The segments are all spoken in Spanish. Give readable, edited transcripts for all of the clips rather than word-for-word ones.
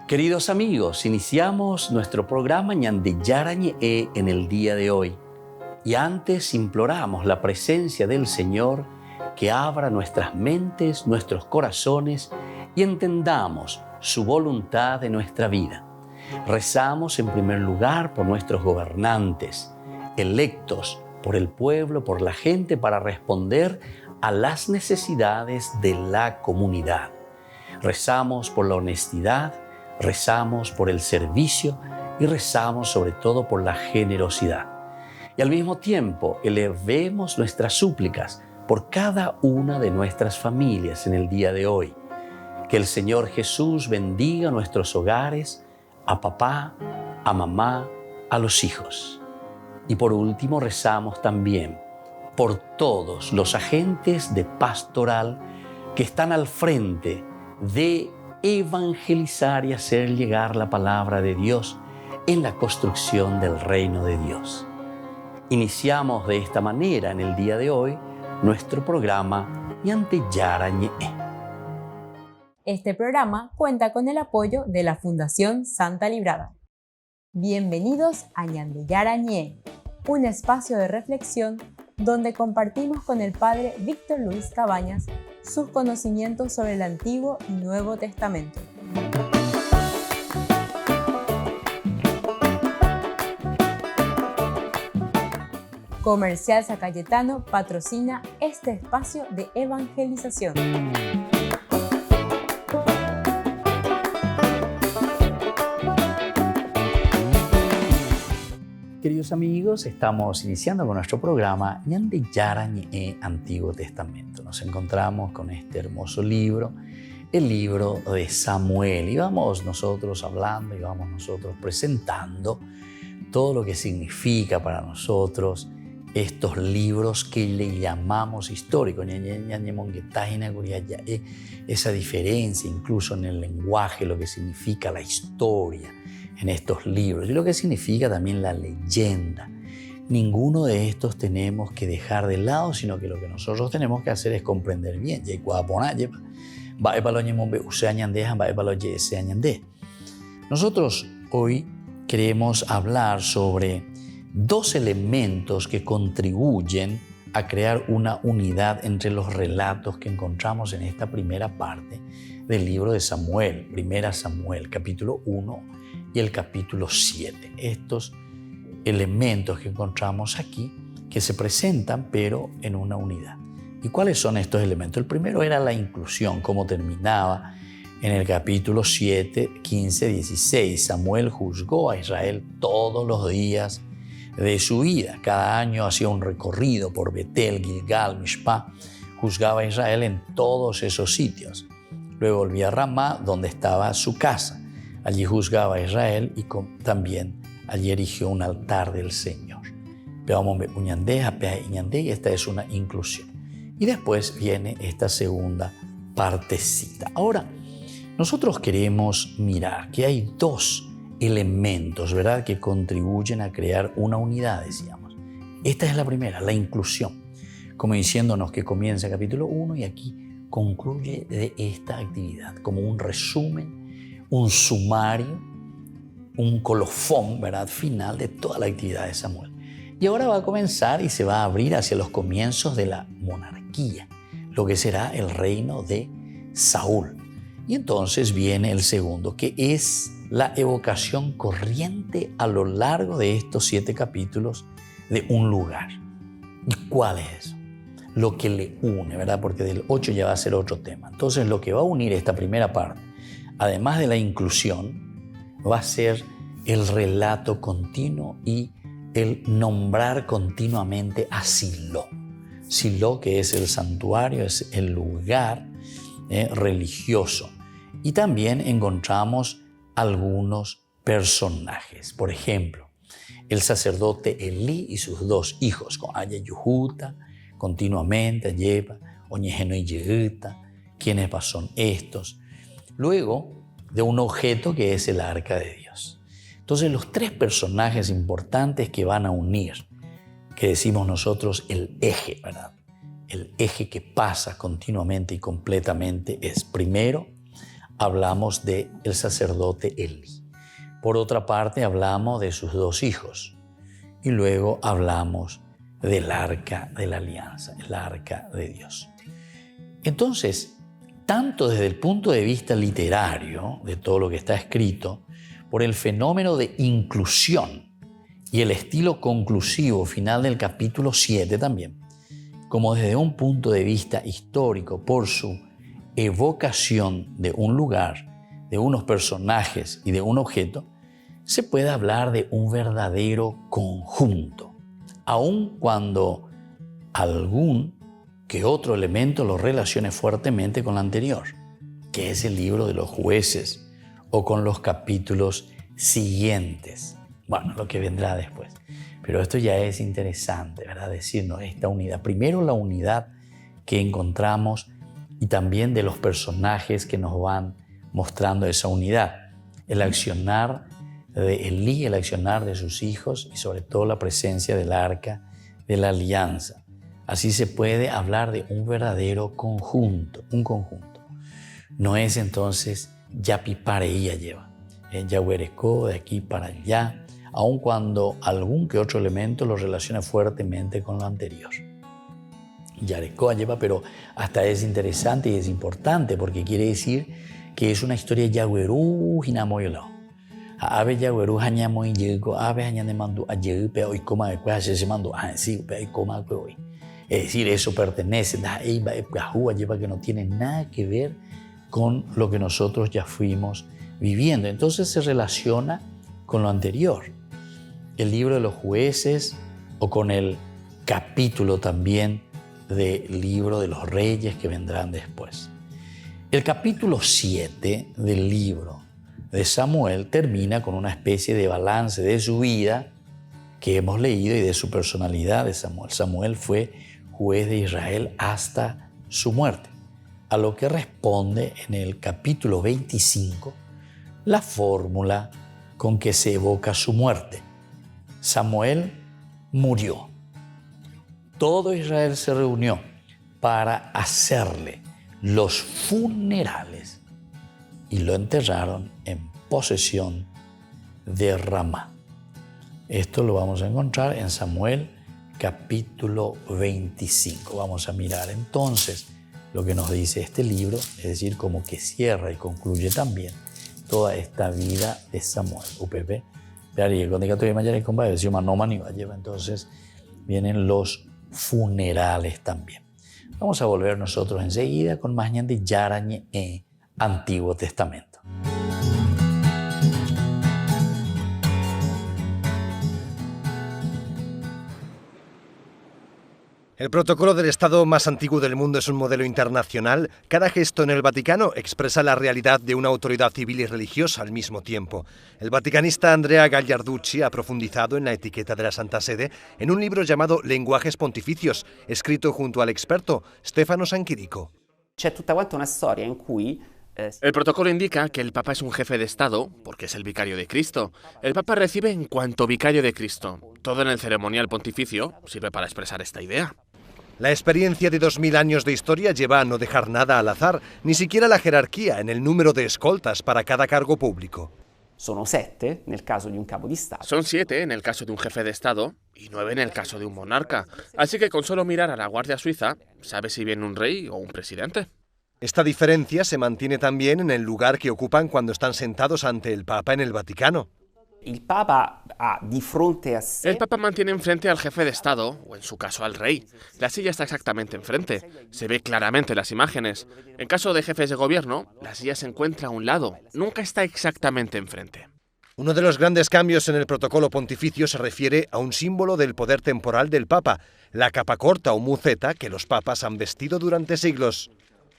Queridos amigos, iniciamos nuestro programa Ñande Yarañe en el día de hoy. Y antes imploramos la presencia del Señor que abra nuestras mentes, nuestros corazones y entendamos su voluntad en nuestra vida. Rezamos en primer lugar por nuestros gobernantes, electos por el pueblo, por la gente, para responder a las necesidades de la comunidad. Rezamos por la honestidad, rezamos por el servicio y rezamos sobre todo por la generosidad. Y al mismo tiempo elevemos nuestras súplicas por cada una de nuestras familias en el día de hoy. Que el Señor Jesús bendiga nuestros hogares, a papá, a mamá, a los hijos. Y por último rezamos también por todos los agentes de pastoral que están al frente de evangelizar y hacer llegar la palabra de Dios en la construcción del reino de Dios. Iniciamos de esta manera en el día de hoy nuestro programa Ñande Yarañe. Este programa cuenta con el apoyo de la Fundación Santa Librada. Bienvenidos a Ñande Yarañe, un espacio de reflexión donde compartimos con el Padre Víctor Luis Cabañas sus conocimientos sobre el Antiguo y Nuevo Testamento. Comercial San Cayetano patrocina este espacio de evangelización. Queridos amigos, estamos iniciando con nuestro programa Ñande Yarañe Antiguo Testamento. Nos encontramos con este hermoso libro, el libro de Samuel. Y vamos nosotros hablando y vamos nosotros presentando todo lo que significa para nosotros estos libros que le llamamos históricos. Esa diferencia incluso en el lenguaje, lo que significa la historia en estos libros y lo que significa también la leyenda. Ninguno de estos tenemos que dejar de lado, sino que lo que nosotros tenemos que hacer es comprender bien. Nosotros hoy queremos hablar sobre dos elementos que contribuyen a crear una unidad entre los relatos que encontramos en esta primera parte del libro de Samuel, Primera Samuel, capítulo 1 y el capítulo 7. Estos elementos que encontramos aquí que se presentan pero en una unidad. ¿Y cuáles son estos elementos? El primero era la inclusión, como terminaba en el capítulo 7, 15, 16. Samuel juzgó a Israel todos los días de su vida. Cada año hacía un recorrido por Betel, Gilgal, Mishpá. Juzgaba a Israel en todos esos sitios. Luego volvía a Ramá, donde estaba su casa. Allí juzgaba a Israel y también allí erigió un altar del Señor. Esta es una inclusión. Y después viene esta segunda partecita. Ahora, nosotros queremos mirar que hay dos elementos, ¿verdad?, que contribuyen a crear una unidad, decíamos. Esta es la primera, la inclusión, como diciéndonos que comienza el capítulo 1 y aquí concluye de esta actividad, como un resumen, un sumario, un colofón, ¿verdad?, final de toda la actividad de Samuel. Y ahora va a comenzar y se va a abrir hacia los comienzos de la monarquía, lo que será el reino de Saúl. Y entonces viene el segundo, que es la evocación corriente a lo largo de estos 7 capítulos de un lugar. ¿Y cuál es eso? Lo que le une, ¿verdad? Porque del 8 ya va a ser otro tema. Entonces lo que va a unir esta primera parte, además de la inclusión, va a ser el relato continuo y el nombrar continuamente a Silo. Silo, que es el santuario, es el lugar religioso. Y también encontramos algunos personajes. Por ejemplo, el sacerdote Elí y sus 2 hijos, con Aya Yuhuta, continuamente, Ayeba, Oñejeno y Yehuta, ¿quiénes son estos? Luego de un objeto que es el arca de Dios. Entonces los 3 personajes importantes que van a unir, que decimos nosotros el eje, ¿verdad? El eje que pasa continuamente y completamente es primero hablamos del sacerdote Elí. Por otra parte, hablamos de sus 2 hijos. Y luego hablamos del arca de la alianza, el arca de Dios. Entonces, tanto desde el punto de vista literario de todo lo que está escrito, por el fenómeno de inclusión y el estilo conclusivo final del capítulo 7 también, como desde un punto de vista histórico por su evocación de un lugar, de unos personajes y de un objeto, se puede hablar de un verdadero conjunto, aun cuando algún que otro elemento lo relacione fuertemente con lo anterior, que es el libro de los jueces o con los capítulos siguientes. Bueno, lo que vendrá después. Pero esto ya es interesante, ¿verdad? Decirnos esta unidad. Primero la unidad que encontramos y también de los personajes que nos van mostrando esa unidad. El accionar de Elí, el accionar de sus hijos y sobre todo la presencia del arca de la alianza. Así se puede hablar de un verdadero conjunto, un conjunto. No es entonces ya pipare y ya lleva, ya huerecó de aquí para allá, aun cuando algún que otro elemento lo relaciona fuertemente con lo anterior. Yarecoa lleva, pero hasta es interesante y es importante porque quiere decir que es una historia yaguerú hinamoyolo. Ave yaguerú hañamoy llego, ave hañane mando a llego, pero hoy coma de cuá se mando a sí, pero hoy coma de hoy. Es decir, eso pertenece a lleva que no tiene nada que ver con lo que nosotros ya fuimos viviendo. Entonces se relaciona con lo anterior. El libro de los jueces o con el capítulo también del libro de los reyes que vendrán después. El capítulo 7 del libro de Samuel termina con una especie de balance de su vida que hemos leído y de su personalidad de Samuel. Samuel fue juez de Israel hasta su muerte, a lo que responde en el capítulo 25 la fórmula con que se evoca su muerte. Samuel murió. Todo Israel se reunió para hacerle los funerales y lo enterraron en posesión de Ramá. Esto lo vamos a encontrar en Samuel capítulo 25. Vamos a mirar entonces lo que nos dice este libro, es decir, como que cierra y concluye también toda esta vida de Samuel. UPP. Entonces vienen los funerales también. Vamos a volver nosotros enseguida con más de Yarañe Antiguo Testamento. El protocolo del Estado más antiguo del mundo es un modelo internacional. Cada gesto en el Vaticano expresa la realidad de una autoridad civil y religiosa al mismo tiempo. El vaticanista Andrea Gagliarducci ha profundizado en la etiqueta de la Santa Sede en un libro llamado Lenguajes Pontificios, escrito junto al experto Stefano Sanchirico. C'è tutta quanta una storia in cui el protocolo indica que el Papa es un jefe de Estado porque es el vicario de Cristo. El Papa recibe en cuanto vicario de Cristo. Todo en el ceremonial pontificio sirve para expresar esta idea. La experiencia de 2000 años de historia lleva a no dejar nada al azar, ni siquiera la jerarquía en el número de escoltas para cada cargo público. Sono 7 nel caso di un capo di Stato. Son 7 en el caso de un jefe de Estado y 9 en el caso de un monarca. Así que con solo mirar a la Guardia Suiza, sabe si viene un rey o un presidente. Esta diferencia se mantiene también en el lugar que ocupan cuando están sentados ante el Papa en el Vaticano. Il Papa ha di fronte a sé. El Papa mantiene enfrente al jefe de Estado, o en su caso al rey. La silla está exactamente enfrente. Se ve claramente las imágenes. En caso de jefes de gobierno, la silla se encuentra a un lado. Nunca está exactamente enfrente. Uno de los grandes cambios en el protocolo pontificio se refiere a un símbolo del poder temporal del Papa, la capa corta o muceta que los papas han vestido durante siglos.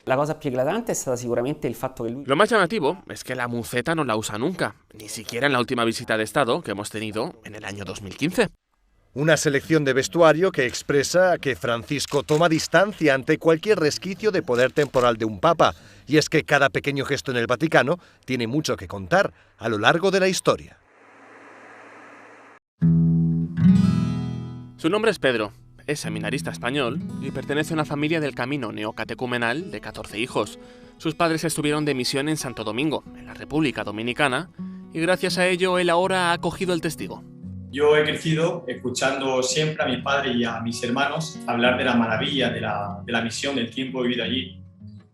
La cosa più eclatante è stata sicuramente il fatto che lui... Lo más llamativo es que la muceta no la usa nunca, ni siquiera en la última visita de Estado que hemos tenido en el año 2015. Una selección de vestuario que expresa que Francisco toma distancia ante cualquier resquicio de poder temporal de un papa, y es que cada pequeño gesto en el Vaticano tiene mucho que contar a lo largo de la historia. Su nombre es Pedro. es seminarista español y pertenece a una familia del camino neocatecumenal de 14 hijos. Sus padres estuvieron de misión en Santo Domingo, en la República Dominicana, y gracias a ello él ahora ha acogido el testigo. Yo he crecido escuchando siempre a mi padre y a mis hermanos hablar de la maravilla de la misión, del tiempo vivido allí.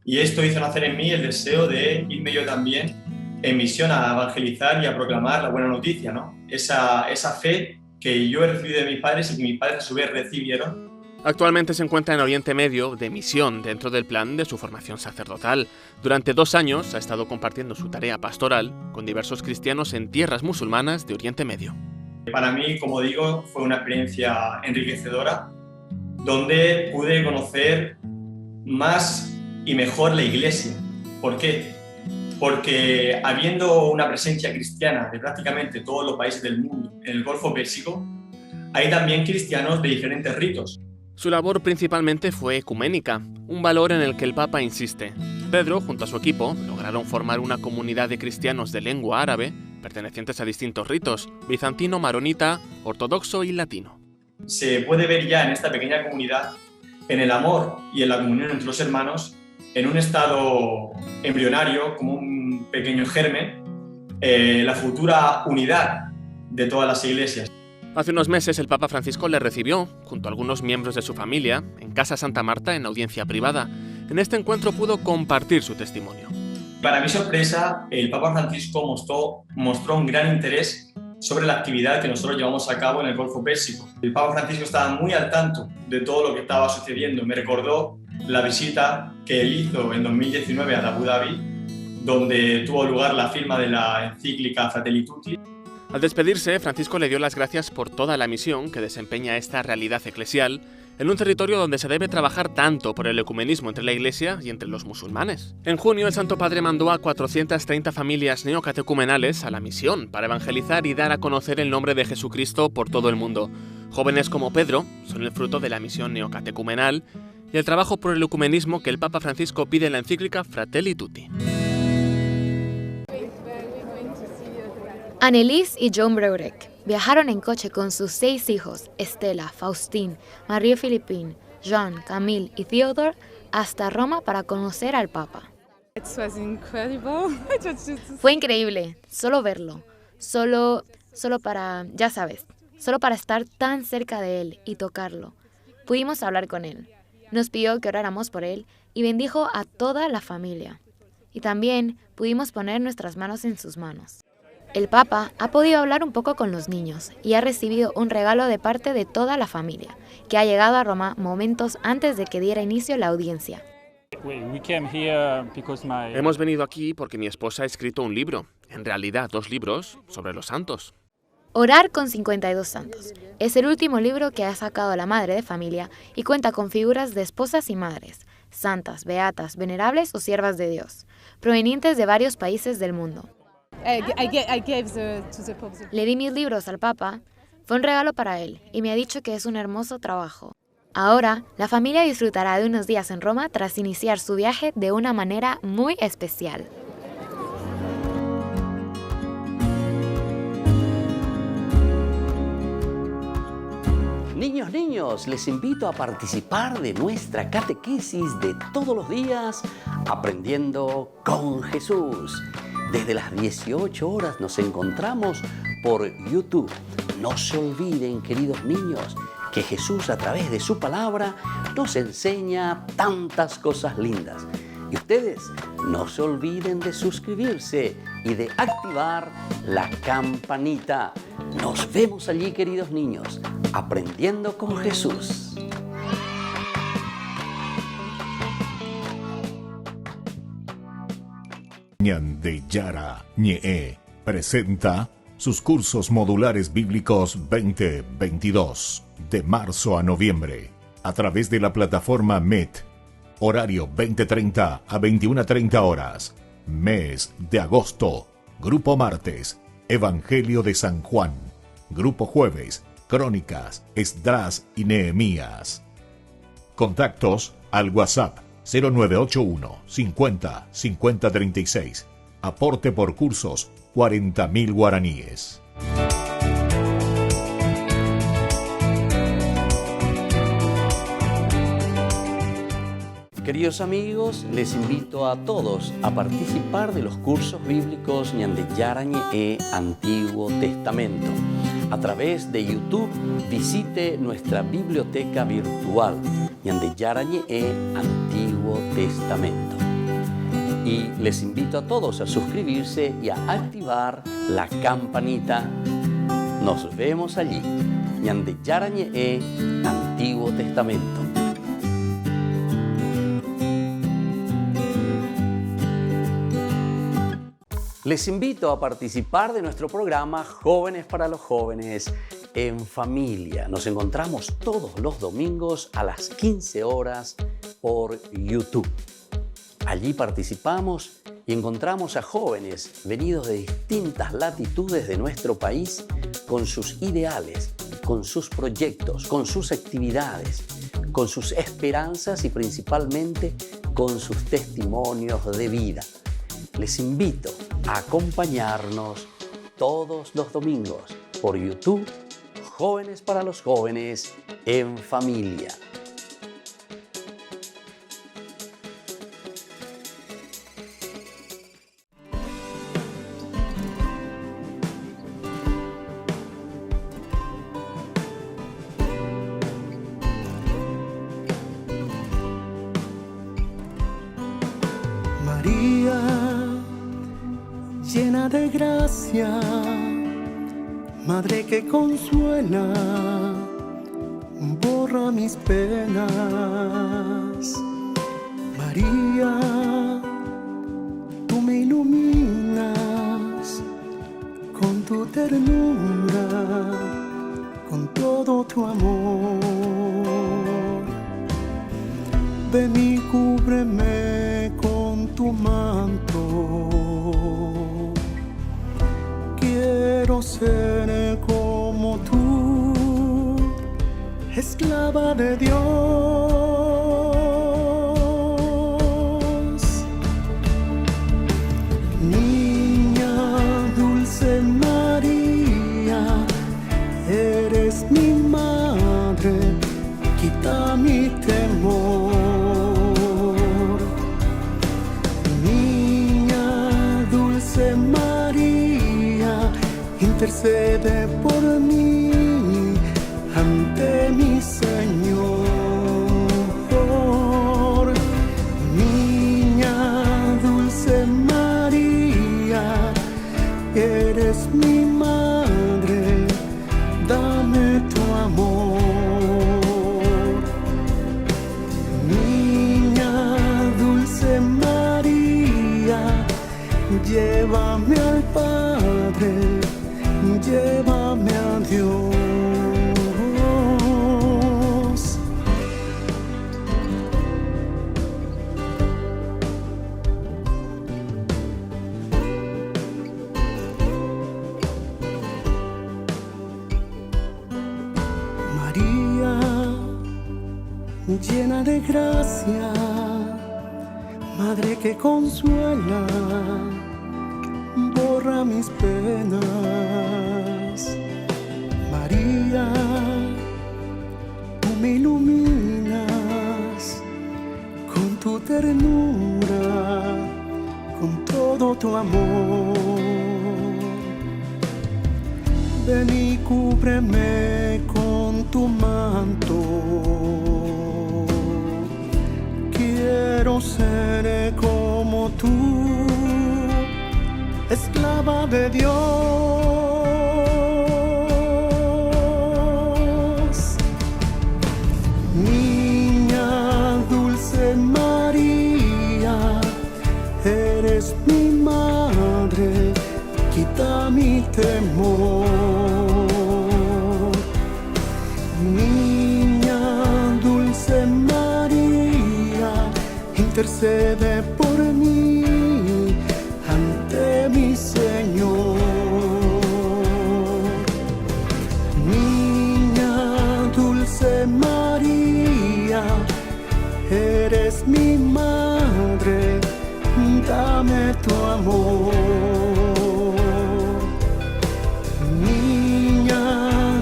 Y esto hizo nacer en mí el deseo de irme yo también en misión a evangelizar y a proclamar la buena noticia, ¿no? Esa fe que yo he recibido de mis padres y que mis padres a su vez recibieron. Actualmente se encuentra en Oriente Medio de misión dentro del plan de su formación sacerdotal. Durante 2 años ha estado compartiendo su tarea pastoral con diversos cristianos en tierras musulmanas de Oriente Medio. Para mí, como digo, fue una experiencia enriquecedora donde pude conocer más y mejor la Iglesia. ¿Por qué? Porque habiendo una presencia cristiana de prácticamente todos los países del mundo en el Golfo Pérsico, hay también cristianos de diferentes ritos. Su labor principalmente fue ecuménica, un valor en el que el Papa insiste. Pedro, junto a su equipo, lograron formar una comunidad de cristianos de lengua árabe, pertenecientes a distintos ritos, bizantino, maronita, ortodoxo y latino. Se puede ver ya en esta pequeña comunidad, en el amor y en la comunión entre los hermanos, en un estado embrionario, como un pequeño germen, la futura unidad de todas las iglesias. Hace unos meses el Papa Francisco le recibió, junto a algunos miembros de su familia, en Casa Santa Marta en audiencia privada. En este encuentro pudo compartir su testimonio. Para mi sorpresa, el Papa Francisco mostró un gran interés sobre la actividad que nosotros llevamos a cabo en el Golfo Pérsico. El Papa Francisco estaba muy al tanto de todo lo que estaba sucediendo. Me recordó la visita que él hizo en 2019 a Abu Dhabi, donde tuvo lugar la firma de la encíclica Fratelli Tutti. Al despedirse, Francisco le dio las gracias por toda la misión que desempeña esta realidad eclesial en un territorio donde se debe trabajar tanto por el ecumenismo entre la Iglesia y entre los musulmanes. En junio, el Santo Padre mandó a 430 familias neocatecumenales a la misión para evangelizar y dar a conocer el nombre de Jesucristo por todo el mundo. Jóvenes como Pedro son el fruto de la misión neocatecumenal y el trabajo por el ecumenismo que el Papa Francisco pide en la encíclica Fratelli Tutti. Annelies y John Breurek viajaron en coche con sus 6 hijos, Estela, Faustín, Marie-Philippine, Jean, Camille y Theodore, hasta Roma para conocer al Papa. Fue increíble, solo verlo, solo para, ya sabes, solo para estar tan cerca de él y tocarlo. Pudimos hablar con él, nos pidió que oráramos por él y bendijo a toda la familia. Y también pudimos poner nuestras manos en sus manos. El Papa ha podido hablar un poco con los niños y ha recibido un regalo de parte de toda la familia, que ha llegado a Roma momentos antes de que diera inicio la audiencia. Hemos venido aquí porque mi esposa ha escrito un libro, en realidad 2 libros, sobre los santos. Orar con 52 santos. Es el último libro que ha sacado la madre de familia y cuenta con figuras de esposas y madres, santas, beatas, venerables o siervas de Dios, provenientes de varios países del mundo. Le di mis libros al Papa, fue un regalo para él y me ha dicho que es un hermoso trabajo. Ahora, la familia disfrutará de unos días en Roma tras iniciar su viaje de una manera muy especial. Niños, les invito a participar de nuestra catequesis de todos los días, Aprendiendo con Jesús. Desde las 18 horas nos encontramos por YouTube. No se olviden, queridos niños, que Jesús a través de su palabra nos enseña tantas cosas lindas. Y ustedes no se olviden de suscribirse y de activar la campanita. Nos vemos allí, queridos niños, Aprendiendo con Jesús. Ñandeyara Ñe presenta sus cursos modulares bíblicos 2022 de marzo a noviembre a través de la plataforma Meet. Horario 20:30 a 21:30 horas. Mes de agosto. Grupo martes, Evangelio de San Juan. Grupo jueves, Crónicas, Esdras y Nehemías. Contactos al WhatsApp 0981 50 50 36. Aporte por cursos 40.000 guaraníes. Queridos amigos, les invito a todos a participar de los cursos bíblicos Ñande Yara Ñe Antiguo Testamento. A través de YouTube visite nuestra biblioteca virtual Ñande Yara Ñe Antiguo Testamento. Y les invito a todos a suscribirse y a activar la campanita. Nos vemos allí. Ñande Yara Ñe Antiguo Testamento. Les invito a participar de nuestro programa Jóvenes para los Jóvenes en Familia. Nos encontramos todos los domingos a las 15 horas por YouTube. Allí participamos y encontramos a jóvenes venidos de distintas latitudes de nuestro país con sus ideales, con sus proyectos, con sus actividades, con sus esperanzas y principalmente con sus testimonios de vida. Les invito a acompañarnos todos los domingos por YouTube, Jóvenes para los Jóvenes en Familia. María, llena de gracia, Madre que consuela, borra mis penas. María, tú me iluminas con tu ternura, con todo tu amor. Ven y cúbreme con tu manto. Quiero ser como tú, esclava de Dios. Niña dulce María, eres mi madre, quita mi temor. Niña dulce María, intercede por mí ante mi Señor. Niña dulce María, eres mi madre, dame tu amor. Niña dulce María, llévame al Padre, llévame a Dios. María, llena de gracia, Madre que consuela, borra mis penas. María, tú me iluminas con tu ternura, con todo tu amor. Ven y cúbreme con tu manto. Quiero ser como tú, esclava de Dios. Niña dulce María, eres mi madre, quita mi temor. Niña dulce María, intercede por mí ante mi Señor. Niña dulce María, eres mi madre, dame tu amor. Niña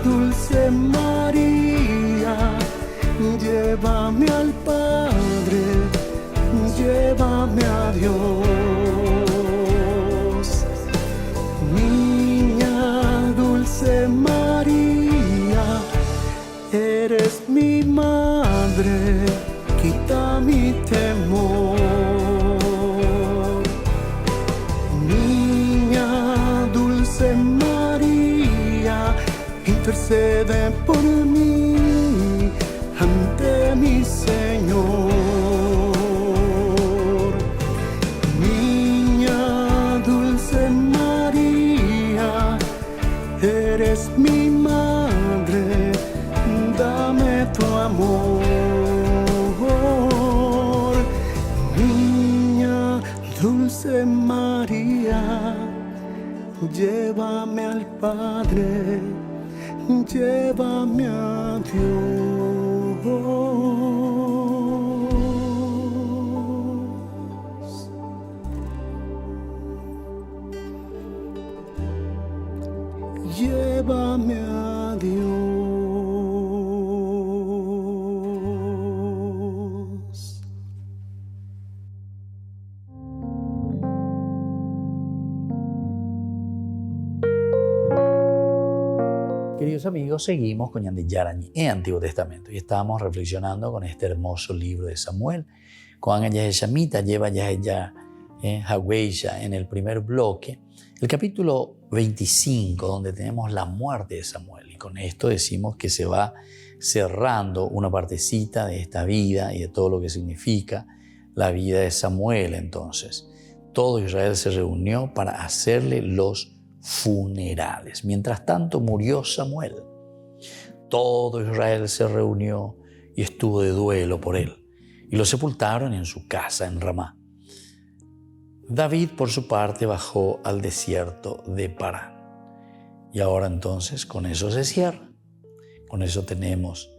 dulce María, llévame al Padre, intercede por mí ante mi Señor. Niña dulce María, eres mi madre, dame tu amor. Niña dulce María, llévame al Padre, llévame a Dios. Llévame a Dios. Queridos amigos, seguimos con Ñande Yara Ñe Antiguo Testamento y estábamos reflexionando con este hermoso libro de Samuel. Con ella Shamita lleva ya Haweya en el primer bloque, el capítulo 25, donde tenemos la muerte de Samuel. Y con esto decimos que se va cerrando una partecita de esta vida y de todo lo que significa la vida de Samuel. Entonces, todo Israel se reunió para hacerle los funerales. Mientras tanto murió Samuel. Todo Israel se reunió y estuvo de duelo por él y lo sepultaron en su casa en Ramá. David, por su parte, bajó al desierto de Parán. Y ahora entonces con eso se cierra. Con eso tenemos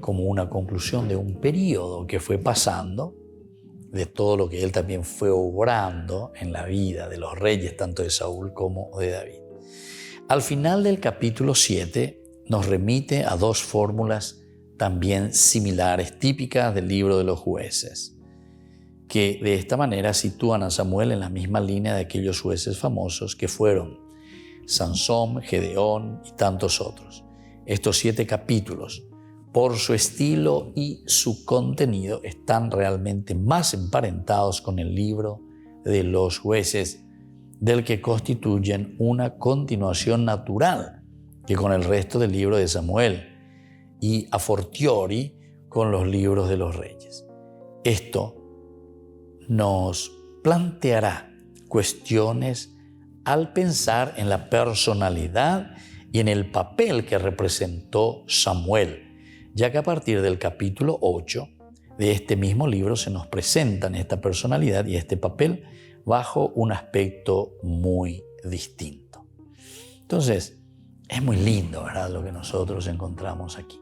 como una conclusión de un periodo que fue pasando, de todo lo que él también fue obrando en la vida de los reyes, tanto de Saúl como de David. Al final del capítulo 7 nos remite a dos fórmulas también similares, típicas del libro de los jueces, que de esta manera sitúan a Samuel en la misma línea de aquellos jueces famosos que fueron Sansón, Gedeón y tantos otros. Estos 7 capítulos, por su estilo y su contenido, están realmente más emparentados con el libro de los jueces, del que constituyen una continuación natural que con el resto del libro de Samuel y a fortiori con los libros de los reyes. Esto nos planteará cuestiones al pensar en la personalidad y en el papel que representó Samuel, ya que a partir del capítulo 8 de este mismo libro se nos presentan esta personalidad y este papel bajo un aspecto muy distinto. Entonces, es muy lindo, ¿verdad?, lo que nosotros encontramos aquí.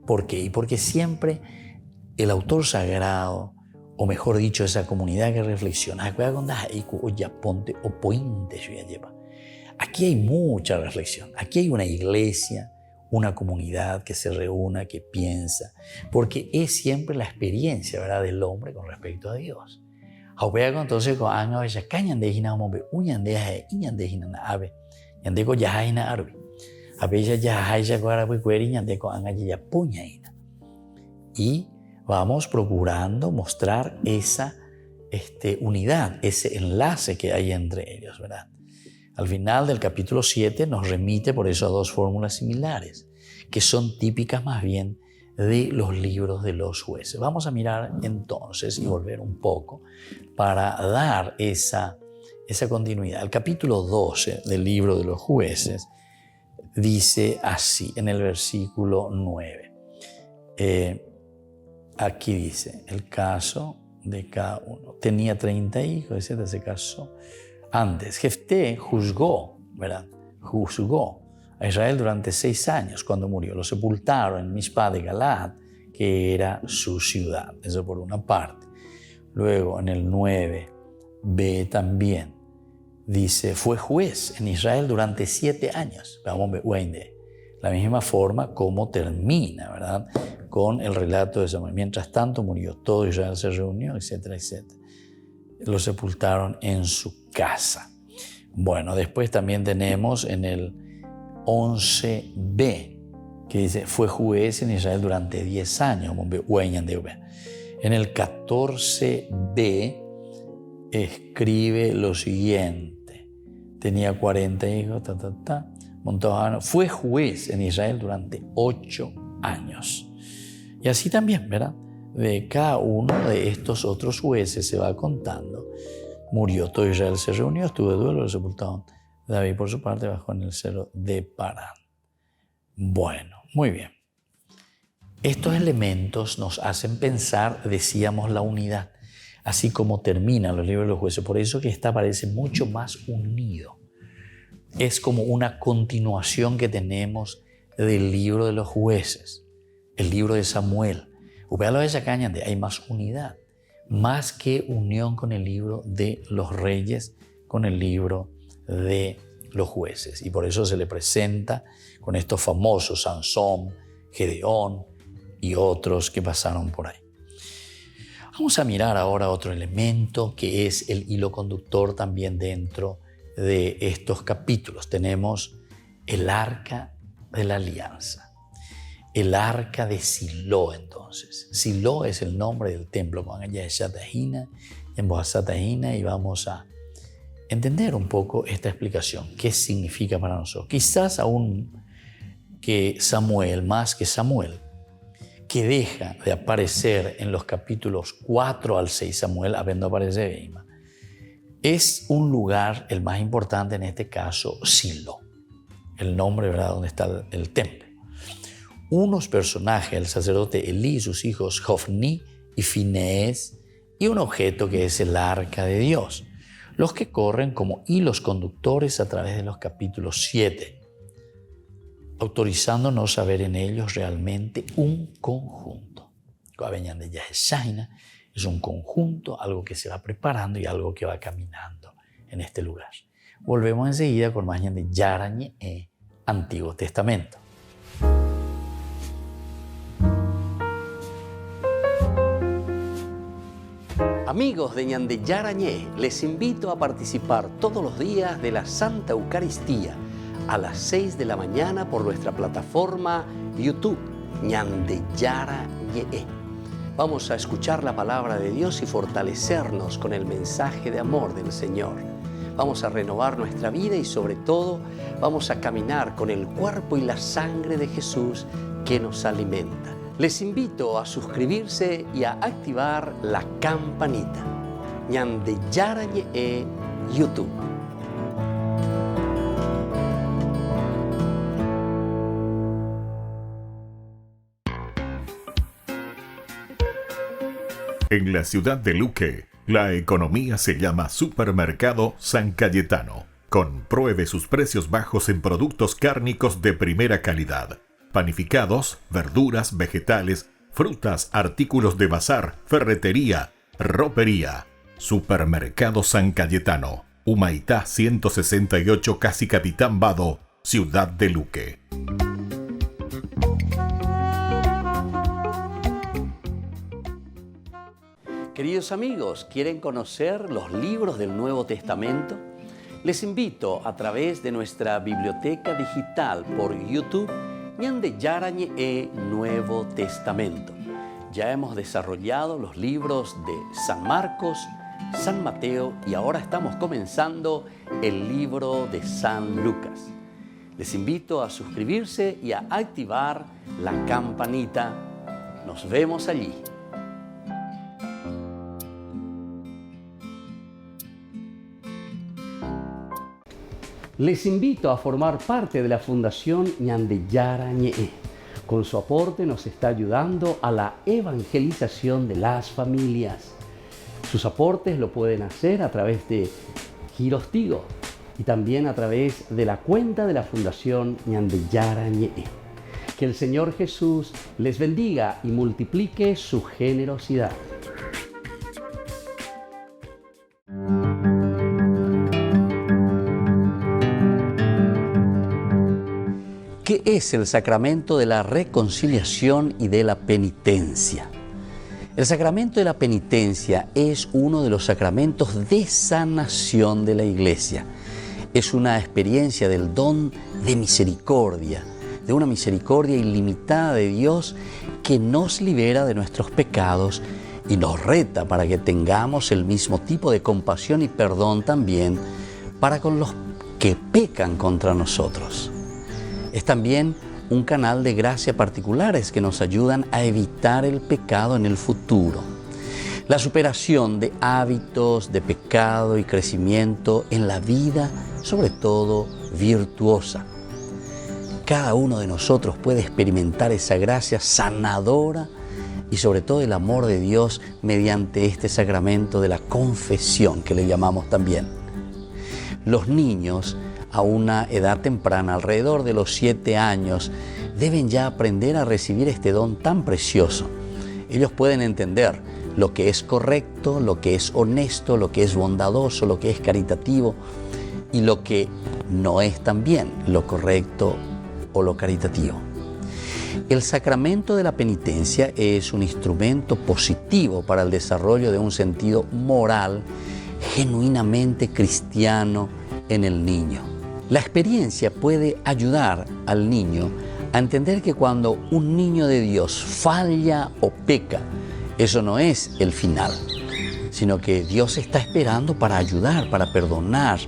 ¿Por qué? Y porque siempre el autor sagrado, o mejor dicho, esa comunidad que reflexiona, aquí hay mucha reflexión, aquí hay una iglesia, una comunidad que se reúna, que piensa, porque es siempre la experiencia, ¿verdad?, del hombre con respecto a Dios. Entonces, y vamos procurando mostrar esa unidad, ese enlace que hay entre ellos, ¿verdad? Al final del capítulo 7 nos remite por eso a dos fórmulas similares, que son típicas más bien de los libros de los jueces. Vamos a mirar entonces y volver un poco para dar esa continuidad. El capítulo 12 del libro de los jueces dice así, en el versículo 9. Aquí dice, el caso de cada uno. Tenía 30 hijos, etc. Se casó. Antes, Jefté juzgó, ¿verdad? Juzgó a Israel durante 6 años cuando murió. Lo sepultaron en Mizpah de Galaad, que era su ciudad. Eso por una parte. Luego, en el 9b también, dice, fue juez en Israel durante 7 años. Vamos a ver, la misma forma como termina, ¿verdad?, con el relato de Samuel. Mientras tanto murió, todo Israel se reunió, etcétera, etcétera. Lo sepultaron en su casa. Bueno, después también tenemos en el 11b, que dice, fue juez en Israel durante 10 años. En el 14b escribe lo siguiente. Tenía 40 hijos, Fue juez en Israel durante 8 años. Y así también, ¿verdad? De cada uno de estos otros jueces se va contando. Murió, todo Israel se reunió, estuvo de duelo, lo sepultaron. David, por su parte, bajó en el cerro de Parán. Bueno, muy bien. Estos elementos nos hacen pensar, decíamos, la unidad, así como terminan los libros de los jueces. Por eso que esta parece mucho más unido. Es como una continuación que tenemos del libro de los jueces, el libro de Samuel. Hay más unidad, más que unión con el libro de los reyes, con el libro de los jueces. Y por eso se le presenta con estos famosos Sansón, Gedeón y otros que pasaron por ahí. Vamos a mirar ahora otro elemento que es el hilo conductor también dentro de estos capítulos. Tenemos el arca de la alianza, el arca de Silo. Entonces, Silo es el nombre del templo. Y vamos a entender un poco esta explicación. ¿Qué significa para nosotros? Quizás aún que Samuel, más que Samuel, que deja de aparecer en los capítulos 4 al 6, Samuel habiendo aparecido, es un lugar, el más importante en este caso, Silo, el nombre, ¿verdad?, donde está el templo. Unos personajes, el sacerdote Elí, sus hijos Hofni y Finés, y un objeto que es el arca de Dios, los que corren como hilos conductores a través de los capítulos 7, autorizándonos a ver en ellos realmente un conjunto. Es un conjunto, algo que se va preparando y algo que va caminando en este lugar. Volvemos enseguida con más de Yara Ñe'e, Antiguo Testamento. Amigos de Ñande Yara Ñe'e, les invito a participar todos los días de la Santa Eucaristía a las 6 de la mañana por nuestra plataforma YouTube, Ñande Yara Ñe'e. Vamos a escuchar la palabra de Dios y fortalecernos con el mensaje de amor del Señor. Vamos a renovar nuestra vida y sobre todo vamos a caminar con el cuerpo y la sangre de Jesús que nos alimenta. Les invito a suscribirse y a activar la campanita. Ñande Yara Ñe'e, YouTube. En la ciudad de Luque, la economía se llama Supermercado San Cayetano. Compruebe sus precios bajos en productos cárnicos de primera calidad. Panificados, verduras, vegetales, frutas, artículos de bazar, ferretería, ropería. Supermercado San Cayetano, Humaitá 168, Casi Capitán Vado, ciudad de Luque. Queridos amigos, ¿quieren conocer los libros del Nuevo Testamento? Les invito a través de nuestra biblioteca digital por YouTube, Ñande Yara Ñe'e, Nuevo Testamento. Ya hemos desarrollado los libros de San Marcos, San Mateo y ahora estamos comenzando el libro de San Lucas. Les invito a suscribirse y a activar la campanita. Nos vemos allí. Les invito a formar parte de la Fundación Ñande Yara Ñe'e. Con su aporte nos está ayudando a la evangelización de las familias. Sus aportes lo pueden hacer a través de Giros Tigo y también a través de la cuenta de la Fundación Ñande Yara Ñe'e. Que el Señor Jesús les bendiga y multiplique su generosidad. ¿Qué es el sacramento de la reconciliación y de la penitencia? El sacramento de la penitencia es uno de los sacramentos de sanación de la Iglesia. Es una experiencia del don de misericordia, de una misericordia ilimitada de Dios que nos libera de nuestros pecados y nos reta para que tengamos el mismo tipo de compasión y perdón también para con los que pecan contra nosotros. Es también un canal de gracia particulares que nos ayudan a evitar el pecado en el futuro. La superación de hábitos de pecado y crecimiento en la vida, sobre todo virtuosa. Cada uno de nosotros puede experimentar esa gracia sanadora y sobre todo el amor de Dios mediante este sacramento de la confesión, que le llamamos también. Los niños a una edad temprana, alrededor de los 7 años, deben ya aprender a recibir este don tan precioso. Ellos pueden entender lo que es correcto, lo que es honesto, lo que es bondadoso, lo que es caritativo y lo que no es también lo correcto o lo caritativo. El sacramento de la penitencia es un instrumento positivo para el desarrollo de un sentido moral genuinamente cristiano en el niño. La experiencia puede ayudar al niño a entender que cuando un niño de Dios falla o peca, eso no es el final, sino que Dios está esperando para ayudar, para perdonar,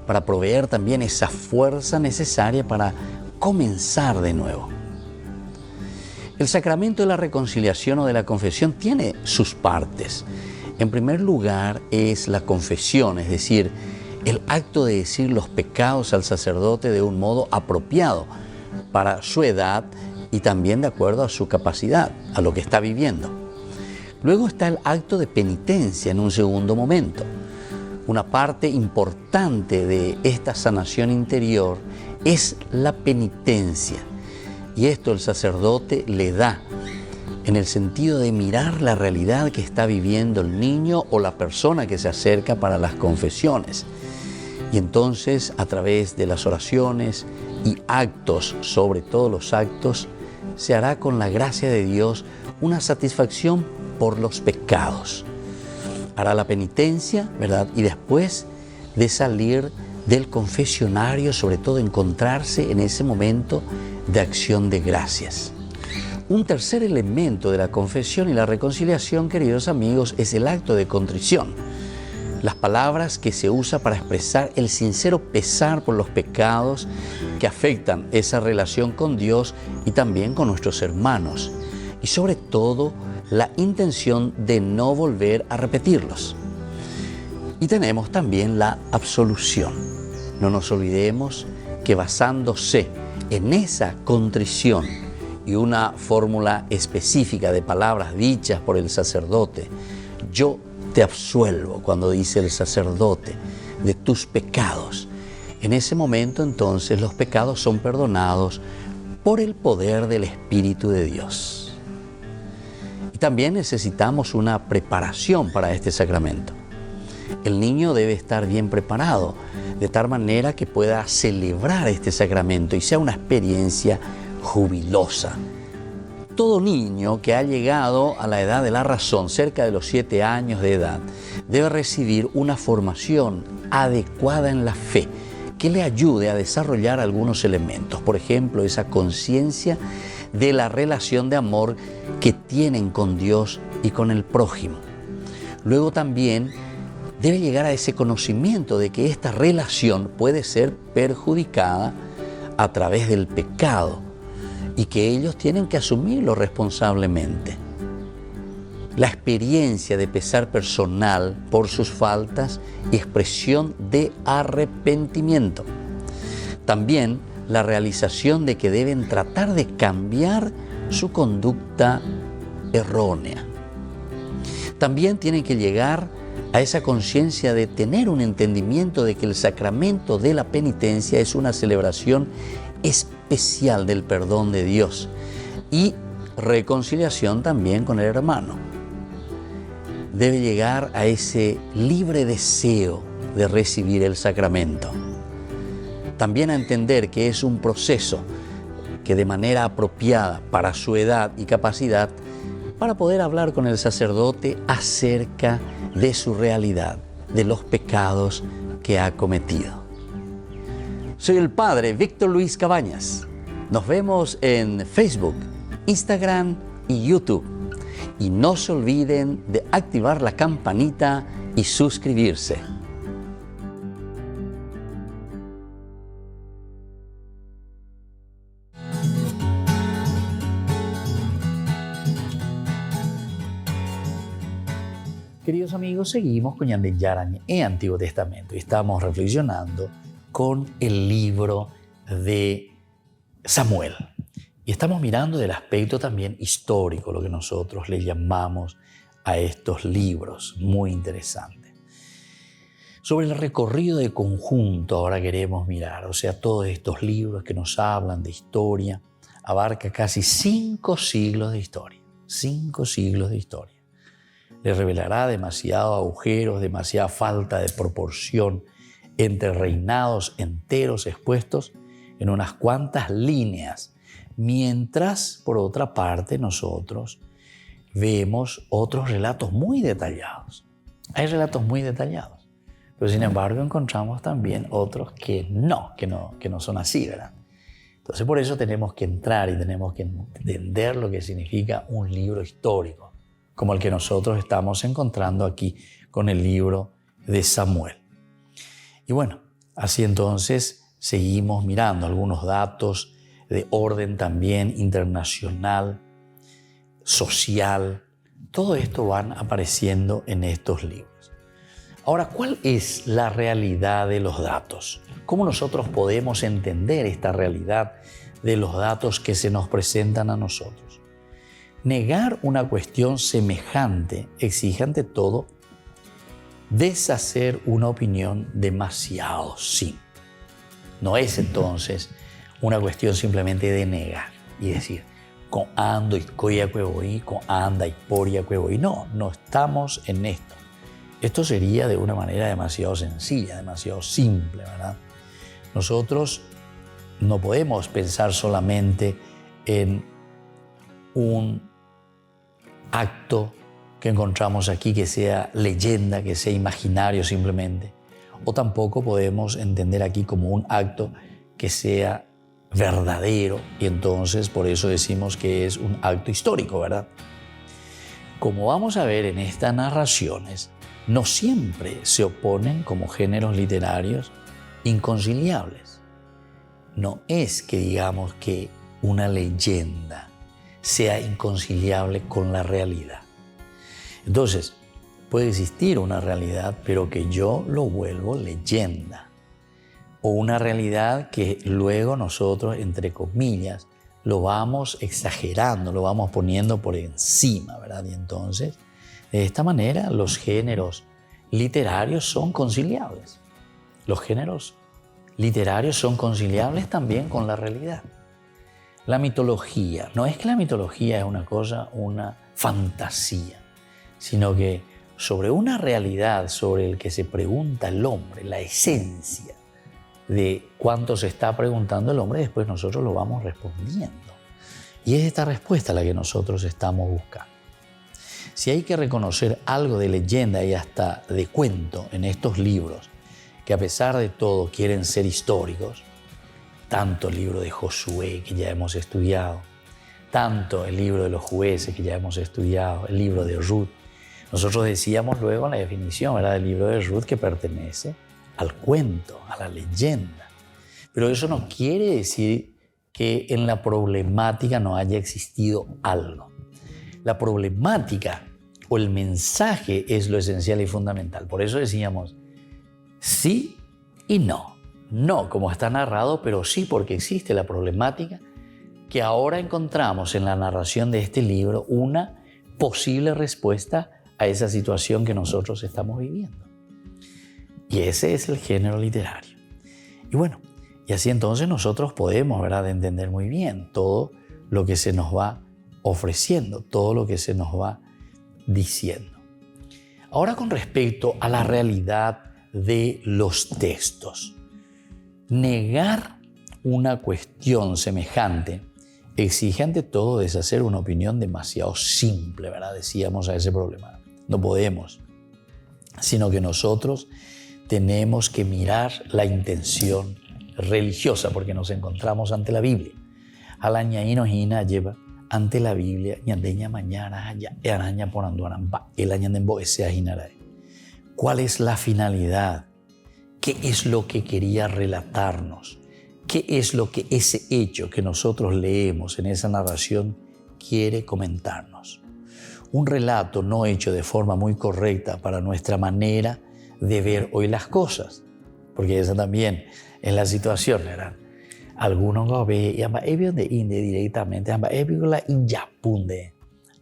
para proveer también esa fuerza necesaria para comenzar de nuevo. El sacramento de la reconciliación o de la confesión tiene sus partes. En primer lugar es la confesión, es decir, el acto de decir los pecados al sacerdote de un modo apropiado para su edad y también de acuerdo a su capacidad, a lo que está viviendo. Luego está el acto de penitencia en un segundo momento. Una parte importante de esta sanación interior es la penitencia. Y esto el sacerdote le da en el sentido de mirar la realidad que está viviendo el niño o la persona que se acerca para las confesiones. Y entonces, a través de las oraciones y actos, sobre todo los actos, se hará con la gracia de Dios una satisfacción por los pecados. Hará la penitencia, ¿verdad? Y después de salir del confesionario, sobre todo encontrarse en ese momento de acción de gracias. Un tercer elemento de la confesión y la reconciliación, queridos amigos, es el acto de contrición. Las palabras que se usa para expresar el sincero pesar por los pecados que afectan esa relación con Dios y también con nuestros hermanos. Y sobre todo, la intención de no volver a repetirlos. Y tenemos también la absolución. No nos olvidemos que basándose en esa contrición y una fórmula específica de palabras dichas por el sacerdote, yo te absuelvo, cuando dice el sacerdote, de tus pecados. En ese momento entonces los pecados son perdonados por el poder del Espíritu de Dios. Y también necesitamos una preparación para este sacramento. El niño debe estar bien preparado, de tal manera que pueda celebrar este sacramento y sea una experiencia jubilosa. Todo niño que ha llegado a la edad de la razón, cerca de los 7 años de edad, debe recibir una formación adecuada en la fe que le ayude a desarrollar algunos elementos. Por ejemplo, esa conciencia de la relación de amor que tienen con Dios y con el prójimo. Luego también debe llegar a ese conocimiento de que esta relación puede ser perjudicada a través del pecado y que ellos tienen que asumirlo responsablemente. La experiencia de pesar personal por sus faltas y expresión de arrepentimiento. También la realización de que deben tratar de cambiar su conducta errónea. También tienen que llegar a esa conciencia de tener un entendimiento de que el sacramento de la penitencia es una celebración especial del perdón de Dios y reconciliación también con el hermano. Debe llegar a ese libre deseo de recibir el sacramento. También a entender que es un proceso que de manera apropiada para su edad y capacidad, para poder hablar con el sacerdote acerca de su realidad, de los pecados que ha cometido. Soy el Padre Víctor Luis Cabañas. Nos vemos en Facebook, Instagram y YouTube. Y no se olviden de activar la campanita y suscribirse. queridos amigos, seguimos con Ñande Yarañé en Antiguo Testamento y estamos reflexionando con el libro de Samuel. Y estamos mirando del aspecto también histórico, lo que nosotros le llamamos a estos libros, muy interesante. Sobre el recorrido de conjunto ahora queremos mirar, o sea, todos estos libros que nos hablan de historia, abarca casi 5 siglos de historia, 5 siglos de historia. Le revelará demasiados agujeros, demasiada falta de proporción entre reinados enteros expuestos en unas cuantas líneas, mientras, por otra parte, nosotros vemos otros relatos muy detallados. Hay relatos muy detallados, pero sin embargo encontramos también otros que no son así, ¿verdad? Entonces por eso tenemos que entrar y tenemos que entender lo que significa un libro histórico, como el que nosotros estamos encontrando aquí con el libro de Samuel. Y bueno, así entonces seguimos mirando algunos datos de orden también internacional, social. Todo esto van apareciendo en estos libros. Ahora, ¿cuál es la realidad de los datos? ¿Cómo nosotros podemos entender esta realidad de los datos que se nos presentan a nosotros? Negar una cuestión semejante exige ante todo deshacer una opinión demasiado simple. No es entonces una cuestión simplemente de negar y decir con ando y coya cuevoí, con anda y poria cuevoí. No estamos en esto. Esto sería de una manera demasiado sencilla, demasiado simple, ¿verdad? Nosotros no podemos pensar solamente en un acto que encontramos aquí que sea leyenda, que sea imaginario simplemente, o tampoco podemos entender aquí como un acto que sea verdadero y entonces por eso decimos que es un acto histórico, ¿verdad? Como vamos a ver en estas narraciones, no siempre se oponen como géneros literarios inconciliables. No es que digamos que una leyenda sea inconciliable con la realidad. Entonces, puede existir una realidad, pero que yo lo vuelvo leyenda. O una realidad que luego nosotros, entre comillas, lo vamos exagerando, lo vamos poniendo por encima, ¿verdad? Y entonces, de esta manera, los géneros literarios son conciliables. Los géneros literarios son conciliables también con la realidad. La mitología, no es que la mitología es una cosa, una fantasía, sino que sobre una realidad sobre el que se pregunta el hombre, la esencia de cuánto se está preguntando el hombre, después nosotros lo vamos respondiendo. Y es esta respuesta la que nosotros estamos buscando. Si hay que reconocer algo de leyenda y hasta de cuento en estos libros, que a pesar de todo quieren ser históricos, tanto el libro de Josué que ya hemos estudiado, tanto el libro de los jueces que ya hemos estudiado, el libro de Ruth. Nosotros decíamos luego en la definición, ¿verdad?, del libro de Ruth que pertenece al cuento, a la leyenda. Pero eso no quiere decir que en la problemática no haya existido algo. La problemática o el mensaje es lo esencial y fundamental. Por eso decíamos sí y no. No como está narrado, pero sí porque existe la problemática que ahora encontramos en la narración de este libro una posible respuesta a esa situación que nosotros estamos viviendo. Y ese es el género literario. Y bueno, y así entonces nosotros podemos, ¿verdad?, entender muy bien todo lo que se nos va ofreciendo, todo lo que se nos va diciendo. Ahora con respecto a la realidad de los textos. Negar una cuestión semejante exige ante todo deshacer una opinión demasiado simple, ¿verdad? Decíamos a ese problema. No podemos, sino que nosotros tenemos que mirar la intención religiosa porque nos encontramos ante la Biblia. Alañaíno hina lleva ante la Biblia ñandeña mañana allá araña por anduaramba el añandembo ese ajinará. ¿Cuál es la finalidad? ¿Qué es lo que quería relatarnos? ¿Qué es lo que ese hecho que nosotros leemos en esa narración quiere comentarnos? un relato no hecho de forma muy correcta para nuestra manera de ver hoy las cosas. Porque esa también es la situación, ¿verdad? Algunos lo ven y ambas de inde directamente, ambas la inyapunde.